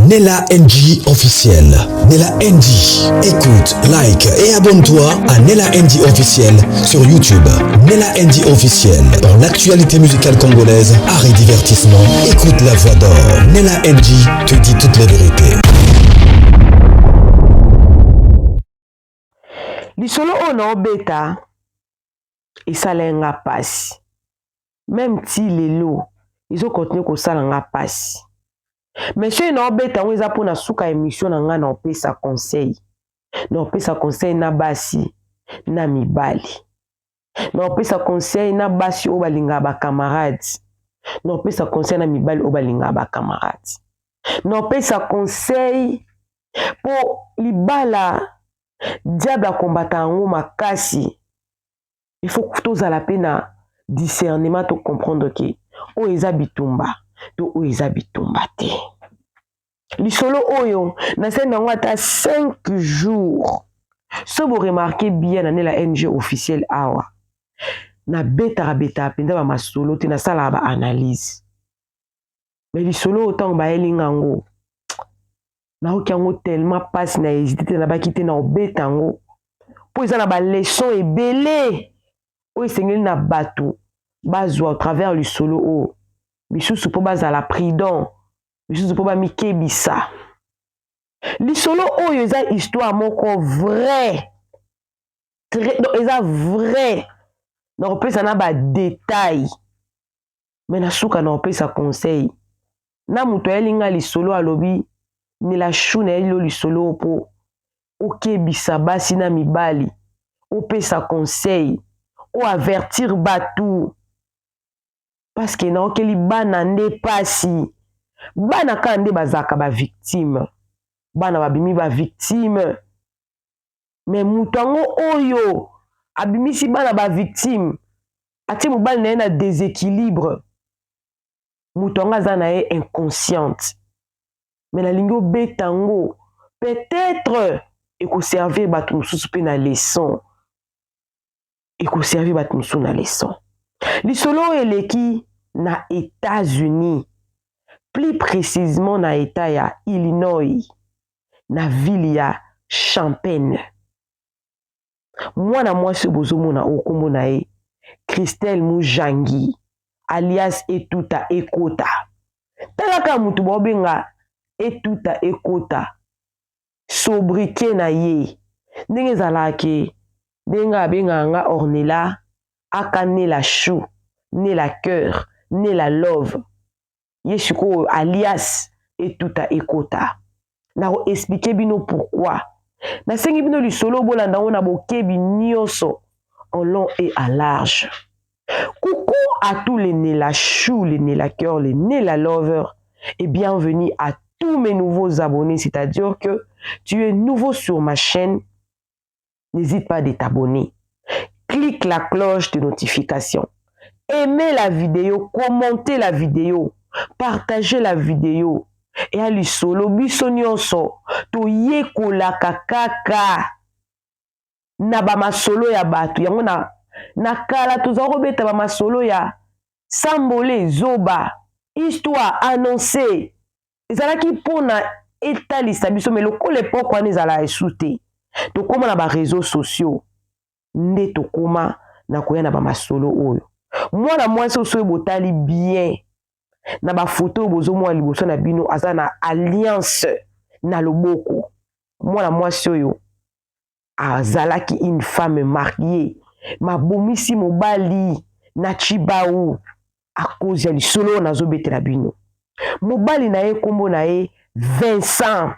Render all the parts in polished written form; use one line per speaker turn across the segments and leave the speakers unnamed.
Nella NG officiel. Nella NG. Écoute, like et abonne-toi à Nella NG officiel sur YouTube. Nella NG officiel. Dans l'actualité musicale congolaise, art et divertissement, écoute la voix d'or. Nella NG te dit toutes les vérités.
Lisolo ono beta isalenga pasi. Même si lelo, ils ont continué ko salanga pasi. Mais ceux no beta on eza pona suka émission na nga na opesa conseil. Na opesa conseil na basi na mibali. Na opesa conseil na basi o balinga ba camarades. Na opesa conseil na mibali o balinga ba camarades. Na opesa conseil po libala diable combattant yango makasi. Il faut que tous à la peine discernement to comprendre que o eza bitumba to o eza bitumba te. Lisolo oyo na scène nango ata 5 jours. Si vous remarquez bien na la NG officielle awa na beta penza ba masolo te na sala ba analyse. Mais lisolo autant ba elingango na okiango tellement passe na hésité na ba kité na obeta ngo po eza na ba leçon ebele o esengeli na bato bazwa au travers lisolo o bisusu po bazala prudent bisusu po ba mikebisa. Lisolo oyo eza histoire moko vrai très donc eza vrai na opesa na ba détail mais na suka na opesa conseil na muto elinga lisolo alobi ni la chou na elo lisolo po okebisa basi na mibali opesa conseil o avertir batu parce que na okeli bana nde pasi bana ka nde bazaka ba victime bana babimi ba victime mais mutango oyo abimisi bana ba victime ati mobali na ye na déséquilibre mutango aza na ye inconsciente mais na lingo betango peut-être ekoservir bato mosusu pe na leçon ekoservir bato mosusu na leçon. Lisolo eleki na États-Unis, plus précisément na état ya Illinois, na ville ya Champaign. Mwana mwasi bozomona okombo na ye Christelle Mujangi alias Etuta Ekota. Talaka mutu bobenga Etuta Ekota sobriquet na ye ndenge ezalaki ndenge abenganga Ornella aka ne la chou ne la cœur ne la love ye sikoyo alias Etuta Ekota. Na ko expliquer bino pourquoi nasengi bino lisolo bolanda ngo na bokebi nyonso en long et en large. Coucou à tous les ne la chou les ne la cœur les ne la lover et bienvenue à tous mes nouveaux abonnés, c'est-à-dire que tu es nouveau sur ma chaîne, n'hésite pas à t'abonner. Clique la cloche de notification. Aimez la vidéo, commentez la vidéo, partagez la vidéo. Et à l'isolo, bisonyonso, to yekola kakaka. Na ba masolo ya batu, yango na kala tozaro beta ba masolo ya Sambole Zoba, histoire annoncée. Ezalaki pona etalisa biso mais lokola époque wana ezala esute tokóma na ba réseaux sociaux nde tokóma na koya na ba masolo oyo mwana mwasi oyo botali bien na ba photo bozomona liboso na bino aza na alliance na loboko mwana mwasi oyo azalaki une femme mariée mabomisi mobali na Chibau à cause ya lisolo nazobetela bino. Mobali na ye kombo na ye Vincent.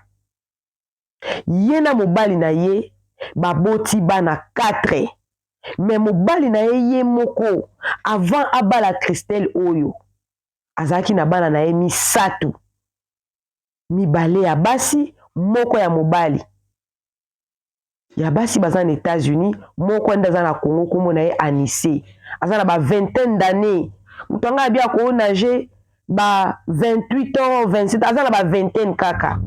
Ye na mobali na ye baboti bana 4. Mais mobali na ye moko avant abala Christelle oyo. Azaki na bana na ye misatu. Mibale ya basi moko ya mobali. Ya basi baza na États-Unis, moko ndaza na Congo kombo na ye Anissé. Aza na ba vingtaine d'années. Mutanga bia ko nager ba 28 ans 27 aza na ba vingtaine kaka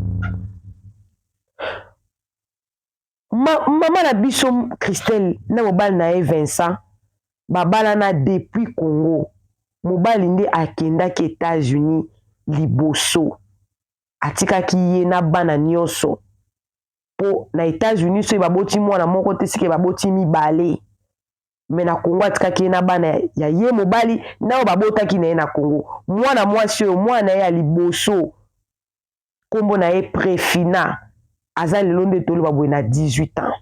mama na biso Christelle na mobali na ye Vincent babala na depuis Congo mobali nde akendaki États-Unis liboso atikaki ye na bana nyonso po na États-Unis so baboti mwana moko te sike baboti mibale me na Congo atikaki ye na bana ya ye mobali nao babotaki na ye na Congo mwana mwasi oyo mwana ye ya liboso kombo na ye Préfina aza lelo nde toloba boye na 18 ans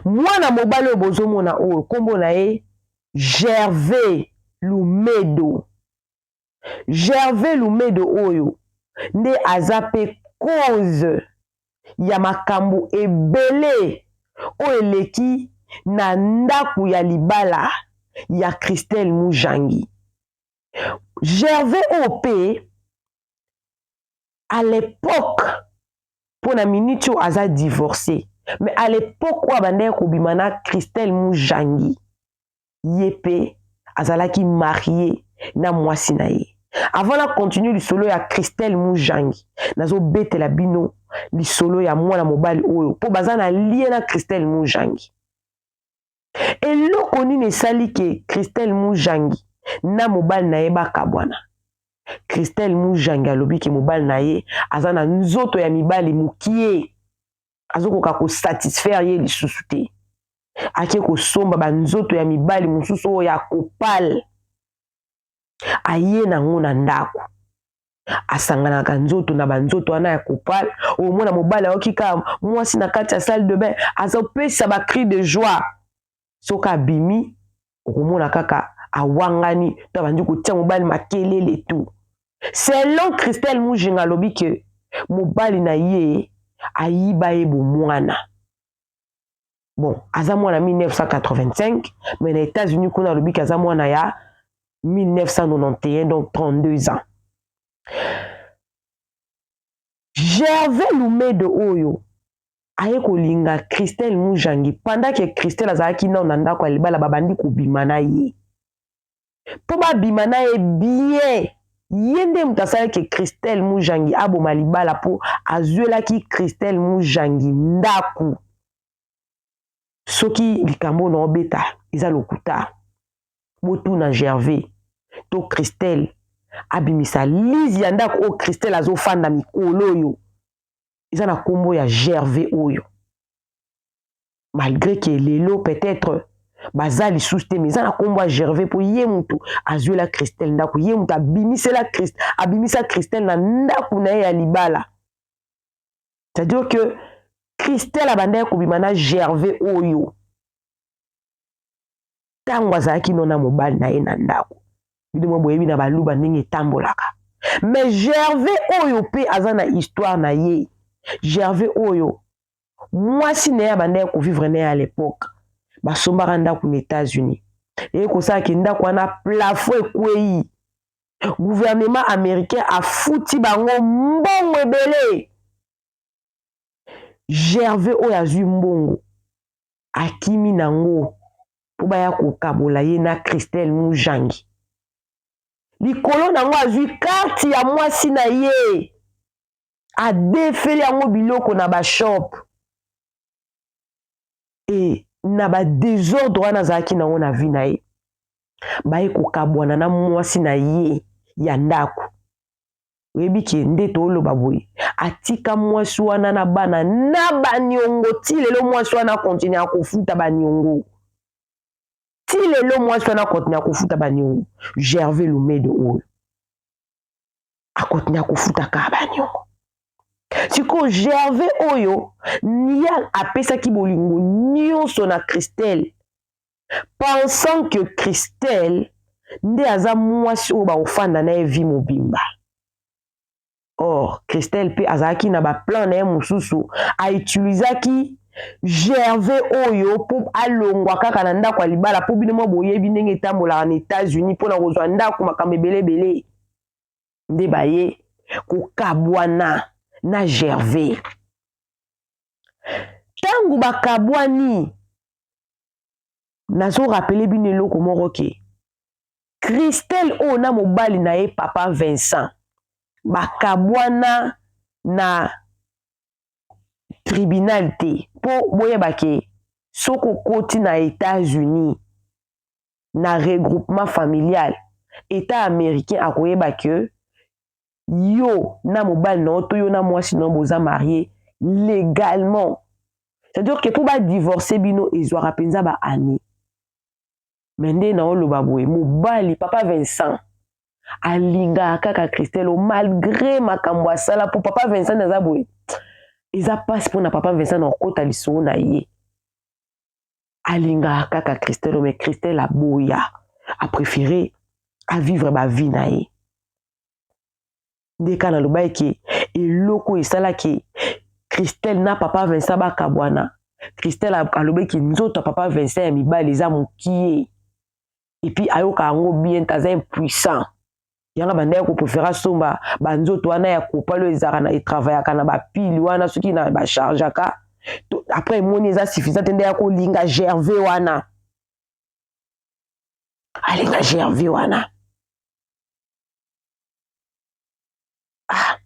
mwana mobali oyo bozomona oyo kombo na ye Gervais Lumedo oyo nde aza pe cause ya makambo ebele oyo eleki na ndaku ya libala ya Christelle Mujangi. Gervais oyo pe à l'époque pona minute oyo aza divorcé mais à l'époque oyo abandaki kobima na Christelle Mujangi ye pe azalaki marié na mwasi na ye. Avant la continue lisolo ya Christelle Mujangi nazobetela bino lisolo ya mwana mobali oyo po baza na lie na Christelle Mujangi. Eloko nini esali ke Christelle Mujangi na mobali na ye bakabwana. Christelle Mujangi alobi ke mobali na ye aza na nzoto ya mibali mukie azokoka kosatisfaire ye lisusu te ake kosomba banzoto ya mibali mosusu oyo ya kopal aye nango na ndako asanganaka nzoto na banzoto wana ya kopal oyo mwana mobali aokika mwasi na kati ya salle de bain azopesa bacri de joie soki abimi okomona kaka awangani to abandi kotia mobali makelele tu. Selon Christelle Mujangi alobi ke mobali na ye ayiba ye bomwana. Bon, aza mwana 1985 mais na États-Unis kuna alobi ke aza mwana ya 1991 donc 32 ans. Gervais Lumedo oyo aye kolinga Christelle Mujangi pendant que Christelle azalaki nao na ndako ya libala babandi kobima na ye. Po babima na ye bien ye nde moto asalaki Christelle Mujangi aboma libala po azwelaki Christelle Mujangi ndaku. Soki likambo na obeta eza lokuta botuna Gervais to Christelle abimisa lizi ya ndako o Christelle azofanda mikolo oyo eza na kombo ya Gervais oyo malgré que lelo peut-être baza lisusu te mais eza na kombo ya Gervais po ye mutu azwela Christelle ndako ye mutu abimisa Christelle na ndako na ye ya libala. C'est-à-dire que Christelle abandaki kobima na Gervais oyo ntango azalaki no na mobali na ye na ndako bino mwa boyebi na baluba ndenge etambolaka. Mais Gervais oyo pe aza na histoire na ye. Gervais oyo mwasi na ye abandaki kovivre na ye à l'époque basombaka ndako na États-Unis eye kosalaki ndako wana plafond ekwei gouvernement américain afuti bango mbongo ebele. Gervais oyo azwi mbongo akimi nango po baya kokabola ye na Christelle Mujangi likolo nango azwi karte ya mwasi na ye adefeli yango biloko na bashop e na badésordre wana azalaki nango na vi na ye baye kokabwana na mwasi na ye ya ndako. Oyebi ke nde toloba boye atika mwasi wana na bana na baniongo ti lelo mwasi wana continue akofuta baniongo ti lelo mwasi wana continue akofuta baniongo. Gervais Lumedo oyo akontinue akofuta ka baniongo. Siko Gervais oyo niya apesaki bolingo nyonso na Christelle pensant que Christelle nde aza mwasi oyo baofanda na ye vi mobimba. Or Christelle pe azalaki na baplan na ye mosusu autilisaki Gervais oyo po alongwa kaka na ndako ya libala po bino mwa boyebi ndenge etambolaka na États-Unis mpona kozwa ndako makambo ebelebele nde baye kokabwana na Gervais. Tangu bakabwani nazo rappeler bino eloko moko ke Christelle oyo na mobali na ye papa Vincent bakabwana na tribunal te po boyeba ke soko koti na États-Unis na regroupement familial État américain akoyeba ke yo na mobali na to yo na mwasi na boza marié légalement. C'est-à-dire que pour ba divorcer bino ezwaka penza ba année. Mende na oloba boye mobali papa Vincent alinga kaka Christelle malgré makambo asala pour papa Vincent naza boye. Eza passe pour na papa Vincent na kota lisongo na ye. Alinga kaka Christelle mais Christelle a boya a préféré à vivre ma vie na ye. Dès kana loba ki eloko esala ki Christelle na papa Vincent ba kabwana. Christelle a loba ki nzoto papa Vincent ya mibali eza mokie. Et puis ayoka ngo bien taza impuissant. Yanga banda ko préféra somba banzoto wana ya kopalo ezaka na travaillaka na ba pile wana soki na ba chargeaka. Après moni eza suffisant tende ya ko linga Gervais wana. Alinga Gervais wana. Ah,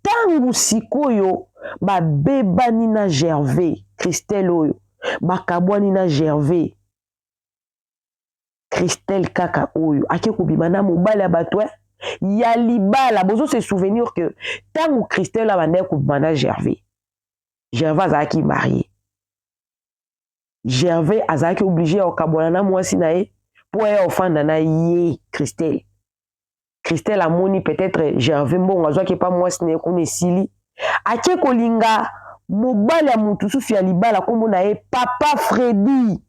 tangu sikoyo ba bebani na Gervais, Christelle oyo, bakabwani na Gervais. Christelle kaka oyo, ake kobima na mobali ya bato ya libala, bozo se souvenir que tangu Christelle abandaki kobima na Gervais. Gervais azalaki marié. Gervais azalaki obligé ya okabwana na mwasi na ye po ya ofanda na ye Christelle. Christelle amoni peut-être Gervais mbongo azwaki pa mwasi na ye kuna esili. Ake kolinga mobali ya mutu susu ya libala kombo na ye Papa Freddy.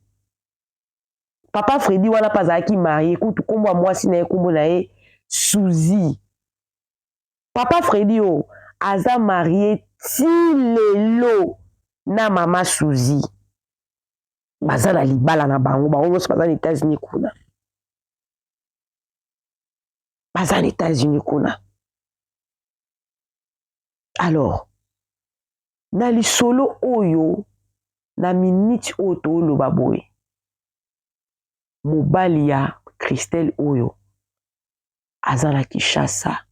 Papa Freddy wana pa azalaki marié kutu kombo ya mwasi na ye kombo na ye Suzy. Papa Freddy o aza marié ti lelo na mama Suzy. Baza na libala na bango, bango nyonso baza na États-Unis kuna. Baza na États-Unis kuna. Alors, na lisolo oyo, na minute oyo toloba boye, mobali ya Christelle oyo, aza na Kinshasa.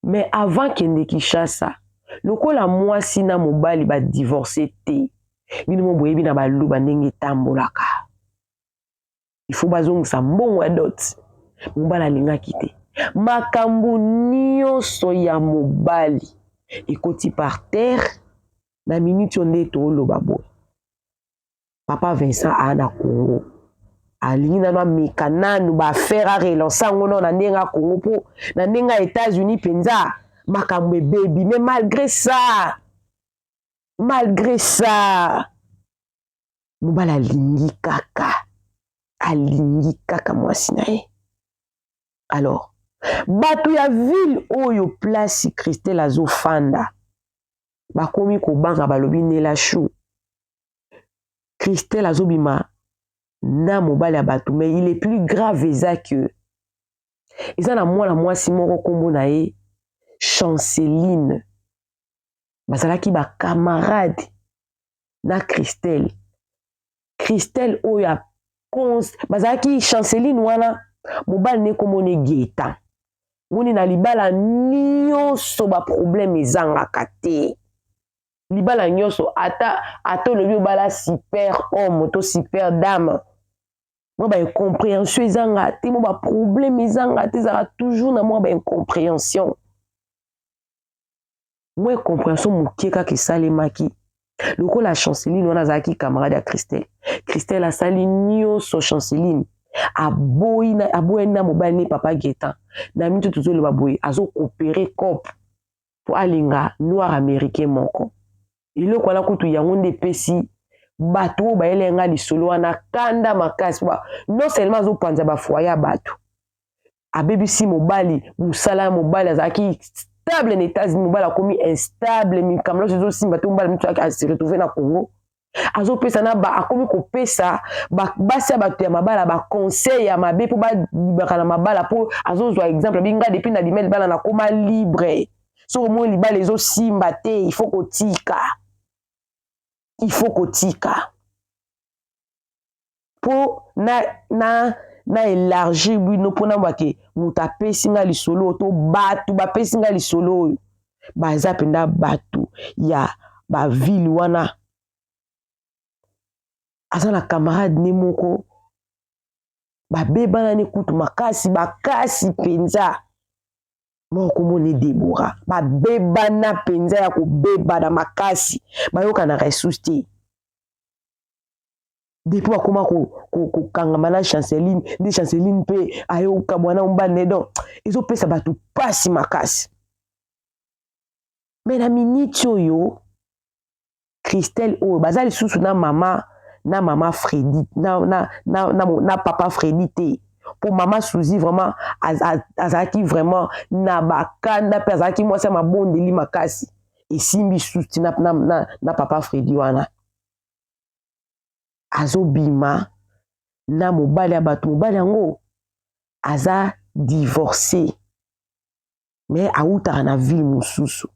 Mais avant kende Kinshasa, lokola mwasi na mobali ba divorcé te, bino mo boyebi na baluba ndenge tambolaka. Il faut bazongisa mbongo ya dot. Mobali alingaki te. Makambo nyonso ya mobali ekoti par terre na minute onde toloba boye. Papa Vincent ana Congo. Alingi na meka nanu ba faire a relancer ngono na ndenga Congo po na ndenga États-Unis penza makambo ebebi. Mais malgré ça mobali alingi kaka mwasi na ye. Alors bato ya ville oyo place Christelle azofanda bakomi kobanga balobi Nela Chou. Christelle azobima na mobali ya bato, mais il est plus grave eza que eza na mwana mwasi moko kombo na ye Chanceline. Bazalaki ba camarade na Christelle. Christelle oyo bazalaki Chanceline wana mobali ne kombo ne Gaëtan. Woni na libala nyonso ba problème ezangaka te. Libala nyonso ata lobi obala super homme to super dame. Moi ba incompréhension ezanga te, moi ba problème ezanga te, ça toujours na moi ba incompréhension. Moi incompréhension mokieka ke salemaki. Lokola Chanceline wana azaki camarade ya Christelle. Christelle asali nyonso Chanceline. Aboyi na mobali ni papa Gaëtan. Na minute tozoloba boye azo coopérer cop pour alinga noir américain moko. Iloko wana kutu yango nde pesi bato baelenga lisolo wana kanda makasi ba non seulement azo panza ba foyer bato. Abebisi mobali musala mobali azaki stable en États-Unis, mobali akomi instable mi kamlo zo simba to mobali mutu a se retrouver na Congo. Azo pesa na ba akomi ko pesa ba basi bato ya mabala ba conseil ya mabe po ba libérer na mabala po azo zo exemple binga depuis na limel bala na koma libre. So mo libala ezo simba te, il faut kotika. Il faut kotika. Po na élargir bino pona mbake muta pesinga lisolo to batu ba pesinga lisolo baza penda batu ya ba ville wana. Aza na camarade ne moko babebana ne kutu makasi bakasi penza moko moni Deborah ba beba na penza ya ko beba na makasi ba yoka na ressource te depuis bakoma ko kangama na Chanceline ndi Chanceline pe ayoka mwana mbane donc ezopesa bato pasi makasi mais na minute oyo Christelle oyo baza lisusu na mama Freddy na papa Freddy te pour maman Suzy vraiment azalaki vraiment na bakanda pe azalaki mwasi mabondeli makasi esimbi suti na papa Freddy wana azobima na mobali ya bato mobali yango aza divorcé mais autaka na ville mosusu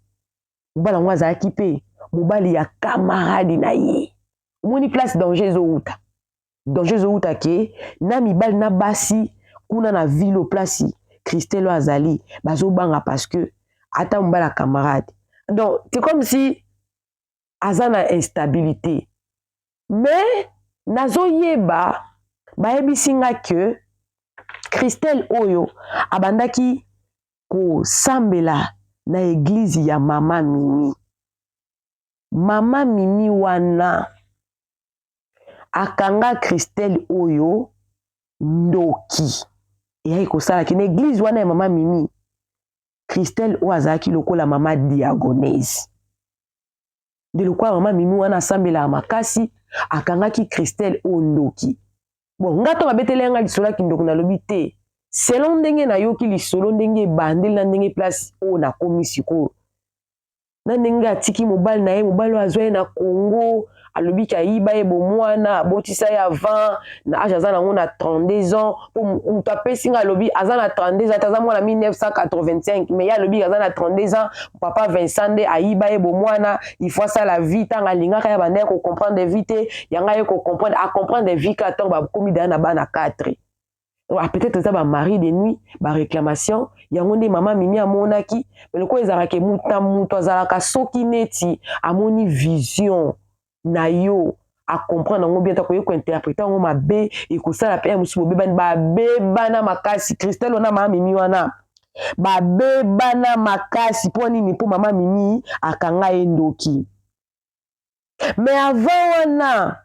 mobali yango azalaki mpe mobali ya camarade na ye omoni place danger ezouta ke na mibali na basi kuna na ville o place Christelle azali bazobanga parce que ata mobali ya camarade donc c'est comme si aza na instabilité mais nazoyeba bayebisi nga ke Christelle oyo abandaki kosambela na église ya mama Mimi wana akanga Christelle oyo ndoki eyaki kosalaki na église wana ya mama Mimi Christelle oyo azalaki lokola mama diagonese nde lokola mama Mimi wana asambela makasi akangaki Christelle oyo ndoki bon nga to babeteli yanga lisolo ya kindoko nalobi te selon ndenge nayoki lisolo ndenge ebandeli na ndenge place oyo nakomi sikoyo na ndenge atiki mobali na ye mobali oyo azwa ye na Congo alobi ki ayiba ye bomwana abotisa ye avant na age aza nango na 32 ans po moto apesi nga alobi aza na 32 ans aza mwana 1985 mais ye alobi aza na 32 ans papa Vincent nde ayiba ye bomwana il faut asala vie ntango alingaka ye banda ye kocomprendre vie te yanga ye kocomprendre acomprendre vie ka ntango bakomi daya na bana 4 peut-être eza bamari de nuit baréclamation yango nde mama Mimi amonaki lokola ezalaka moto azalaka soki neti amoni vision na yo acomprendre yango bien tako kointerprete yango mabe ekosala mpe ya mosusu bobebani babebana makasi Christelle wana mama Mimi wana babebana makasi mpo nini mpo mama Mimi akanga ye ndoki mais avant wana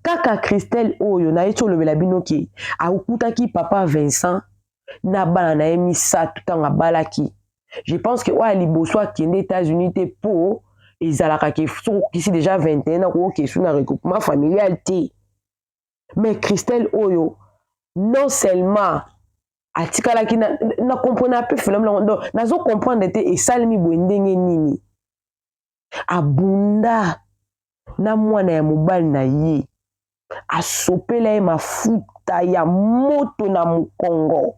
kaka Christelle oyo na ye ti olobela bino ke akutaki papa Vincent na bana na ye misato ntango abalaki je pense que oyo ya liboso akende États-Unis te mpo ezalaka ke sokokisi déjà 21 ans kokesu na regroupement familial te mais Christelle oyo non seulement atikalaki na comprendre mpe phénomène yango donc nazocomprendre te esalemi boye ndenge nini abunda na mwana ya mobali na ye asopela ye mafuta ya moto na mokongo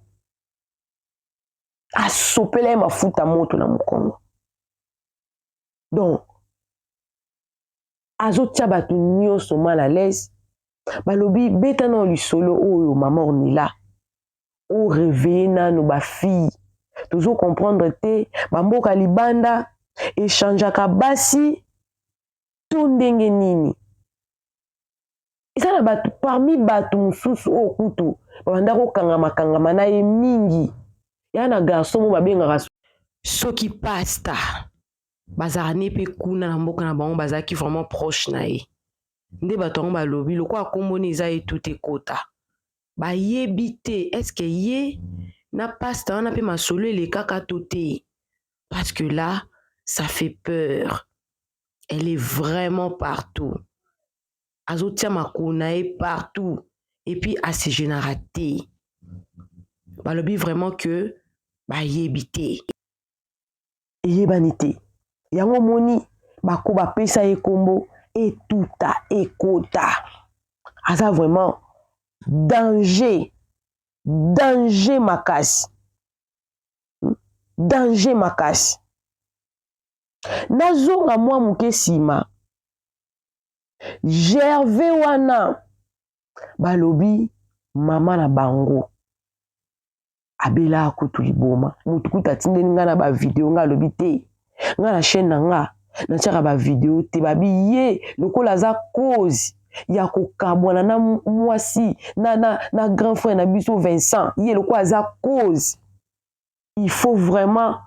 asopela ye mafuta moto na mokongo donc azotia bato nyonso mal à l'aise balobi beta na lisolo oyo mama Ornella o réveiller nano bafille tozocomprendre te bamboka libanda echangeaka basi to ndenge nini eza na bato parmi bato mosusu oyo kutu babanda kokangama na ye mingi ya na garçon mo babengaka soki pasta bazalaka ne mpe kuna na mboka na bango bazalaki vraiment proche na ye nde bato yango balobi lokola akomboni eza ye tout ekota bayebi te eske ye na pasta wana mpe masolo elekaka to te parce que là ça fait peur elle est vraiment partout azotia makolo na ye partout et puis ase généra te balobi vraiment que bayebi te eyebani te yango moni bako bapesa ye kombo etuta ekota aza vraiment danger makasi danger makasi nazonga mwa moke nsima Gervais wana balobi mama na bango abela kutu liboma mutu kutu atindeli nga na bavideo nga alobi te nga na chaîne na nga natiaka bavideo te babi ye lokola aza cause ya kokabwana na mwasi na grand frère na biso Vincent ye lokola aza cause il faut vraiment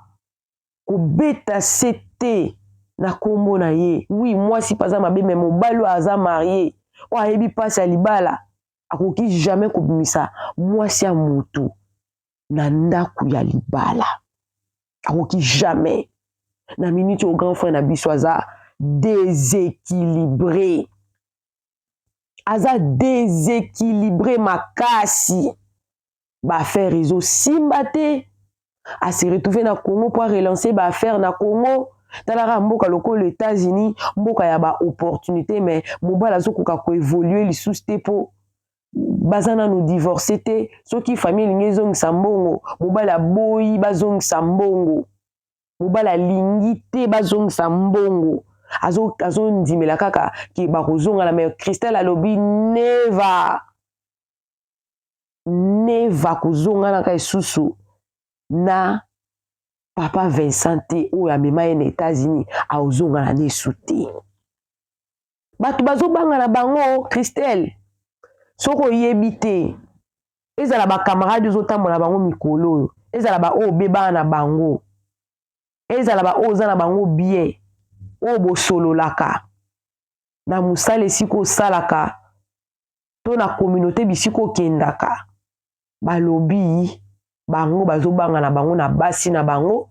kobeta sete na kombo na ye. Oui, moi si pas mabe mais mobali aza marié o ayebi pasi ya libala akoki jamais kobimisa mwasi ya moto na ndako ya libala, akoki jamais. Na minute au grand frère na biso aza déséquilibré, makasi baaffaire ezosimba te, ase retrouver na Congo pour relancer baaffaire na Congo. Talaka mboka lokolo États-Unis, mboka ya ba opportunité, mais mobala azokoka ko évoluer lisusu te po bazana no divorcer te. Soki famille lingi ezongisa mbongo, mobala boyi bazongisa mbongo, mobala lingi te bazongisa mbongo. Azo ndimela kaka ki bakozonga la mais Christelle alobi neva kozonga na kai susu na papa Vincent te oyo amema ye na États-Unis aozonga na nesu te. Bato bazobanga na bango Christelle soko oyebi te, ezala bakamarade ozotambola bango mikolo oyo, ezala ba oyo obebana na bango, ezala ba oyo oza na bango bien, oyo bosololaka na mosala esika osalaka to na communauté bisika okendaka, balobi bango bazobanga na bango na basi na bango,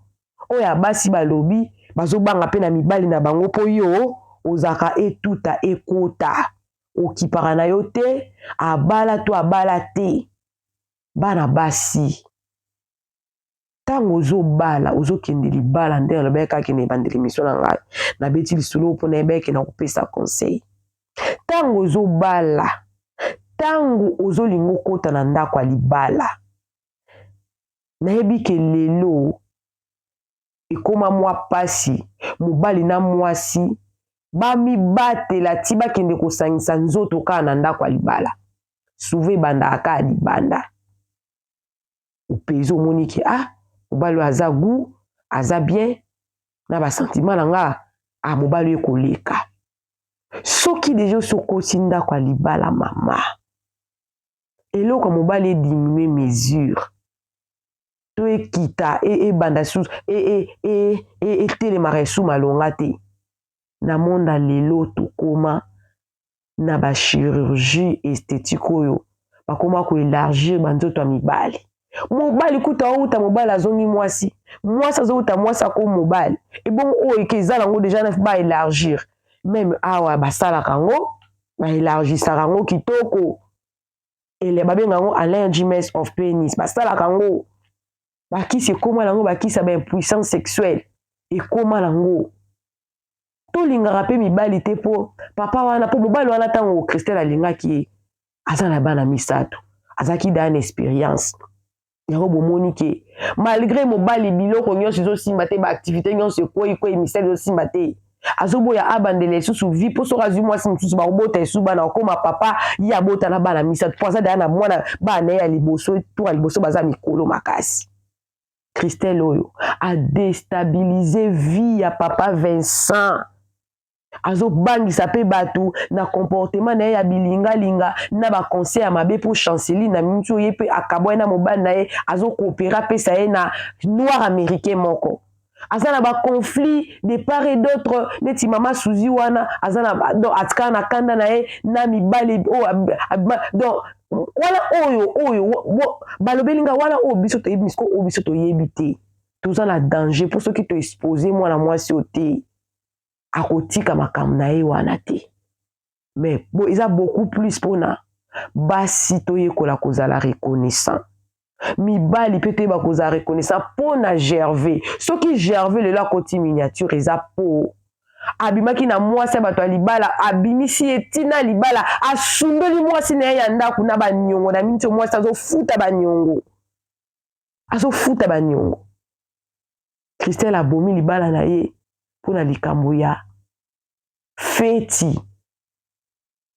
oyo ya basi balobi bazobanga pe na mibali na bango po yo ozaka etuta ekota okipaka na yo te, abala to abala te. Bana basi tango ozobala ozokende libala ndenge lobeka kende bandeli mission na ngai na beti lisolo mpo na yebeke na kopesa conseil. Tango ozobala, tango ozolinga okota na ndako ya libala, nayebi ke lelo ekoma mwa pasi mobali na mwasi bamibatela ti bakende kosangisa nzoto kaka na ndako ya libala. Souvent ebandaka kaka libanda, opezi omoni ke mobali aza gu aza bien na basentiment na nga mobali oyo koleka. Soki deja sokoti ndako ya libala mama, eloko mobali ediminue mesure to ekita ebanda susu etelemaka esu malonga te. Na monde lelo tokoma na bachirurgie esthétique oyo bakoma koélargir banzoto ya mibali. Mobali kuta outa mobali azongi mwasi, mwasi azouta mwasi ako mobali, ebongo oyo ke eza nango deja na baélargir. Même awa basalaka yango baélargisaka yango kitoko, ele babenga yango allergies of penis, basalaka yango bakisi ekoma nango bakisa baimpuissance sexuelle ekoma nango. Tolingaka pe mibali te po papa wana po mobali wana tango Christelle alingaki ye aza na bana misato, azaki da na expérience yango bomoni ke malgré mobali biloko nyonso ezosimba te, baactivité nyonso ekweyi misele ezosimba te, azoboya abandela esusu vi mpo soki azwi mwasi mosusu bakobota esu bana okoma papa ye abota na bana misato mpo aza daya na mwana bana ye ya liboso tour ya liboso baza mikolo makasi. Christelle oyo a déstabilisé vie ya papa Vincent, azobangisa pe bato na comportement na ye ya bilingalinga na baconseil ya mabe po chancelie na miniti oyo ye pe akabwa ye na mobali na ye azokoopera apesa ye na noir américain moko. Aza na baconflit de part et d'autre neti mama Suzy wana aza na atikala na kanda na ye na mibali donc wana oyo balobelinga wana oyo biso toyebi misiko oyo biso toyebi te, toza na danger mpo soki toexpose mwana mwasi oyo te akotika makambo na ye wana te. Mais eza beaucoup plus mpona basi toyekola kozala reconnaissant, mibali mpe toyeba kozala reconnaissant mpona Gervais. Soki Gervais lelo akoti miniature eza po abimaki na mwasi ya bato ya libala, abimisi ye tina libala, asumbeli mwasi na ye ya ndako na baniongo na miniti mwasi azofuta baniongo. Christelle abomi libala na ye mpona likambo ya feti,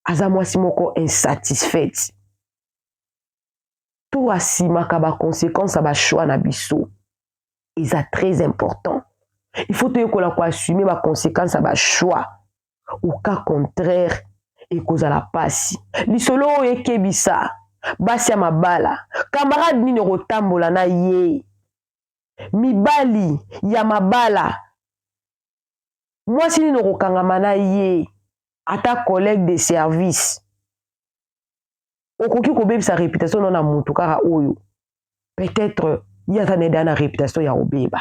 aza mwasi moko insatisfaite. To asimaka baconséquence ya bachoix na biso eza très important. Il faut toyekola koassume baconséquence ya bachoix, au cas contraire ekozala pasi. Lisolo oyo ekebisa basi ya mabala, camarade nini okotambola na ye mibali ya mabala mwasi nini okokangama na ye ata collègue de service okoki kobebisa réputation no na mutu kaka oyo peut-être ye ata nede na réputation ya obeba.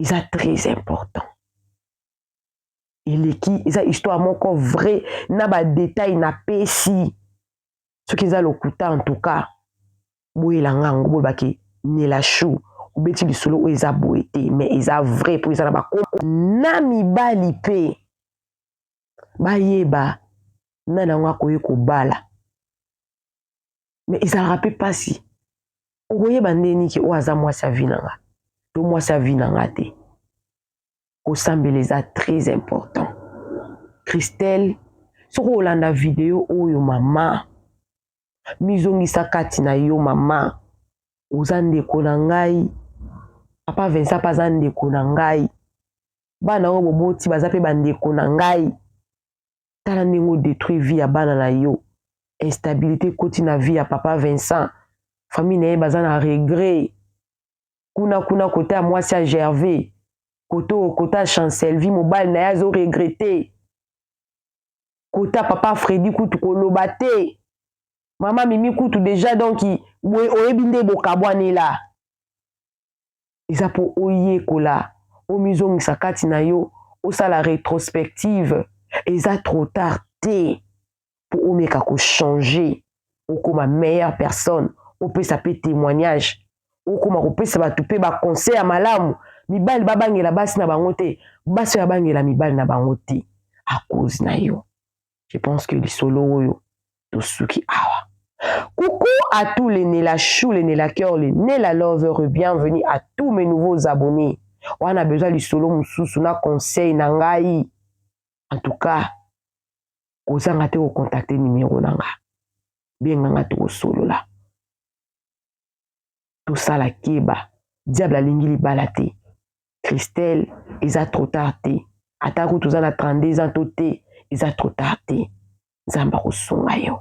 Eza très important. Eleki eza histoire moko vrai na ba détail na pesi soki eza lokuta en tout cas boyelanga ngo bolobaki Nela Chou obeti lisolo oyo eza boye te mais eza vrai po eza na bakombo na mibali pe bayeba nani yango akoki kobala mais ezalaka mpe mpasi okoyeba ndeni ke oyo aza mwasi avi na nga to mwasi avi na nga te kosambela eza très important. Christelle soki olanda video oyo mama mizongisa kati na yo mama oza ndeko na ngai papa Vincent mpe aza ndeko na ngai bana oyo boboti baza mpe bandeko na ngai tala ndenge odétruit vie ya bana na yo instabilité ekoti na vie ya papa Vincent famille na ye baza na regret kuna kote ya mwasi ya Gervais kote ya Chancelvi mobali na ye azoregrete kote ya papa Freddy kutu koloba te mama mimi kutu déjà donc oyebi nde bokabwanela eza mpo oyekola omizongisa kati na yo osala rétrospective eza trop tard te mpo omeka kochange okoma meilleure personne opesa mpe témoignage okoma kopesa bato mpe baconseil ya malamu mibali babangela basi na bango te basi babangela mibali na bango te à cause na yo. Je pense que lisolo oyo tosuki awa. Coucou à tous les Nela Chou, les Nela Cœur, les Nela Lover, bienvenue à tous mes nouveaux abonnés. On a besoin du solo mususu na conseil na ngai. En tout cas, kozanga te ko contacter numéro nanga. Benganga to solo la. Tout ça la keba. Diable alingi libala te. Christelle, eza trop tard te. Atako tozana 32 ans te. Eza trop tard te. Zamba ko songa yo.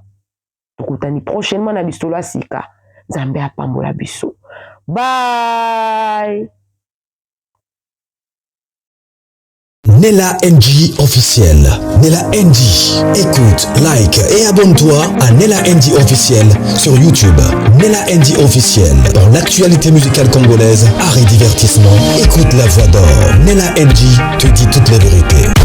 Tokutani prochainement na lisolo asika. Nzambe apambola biso. Bye.
Nela NG officiel. Nela NG. Écoute, like et abonne-toi à Nela NG officiel sur YouTube. Nela NG officiel. Pour l'actualité musicale congolaise, art et divertissement. Écoute la voix d'or. Nela NG te dit toutes les vérités.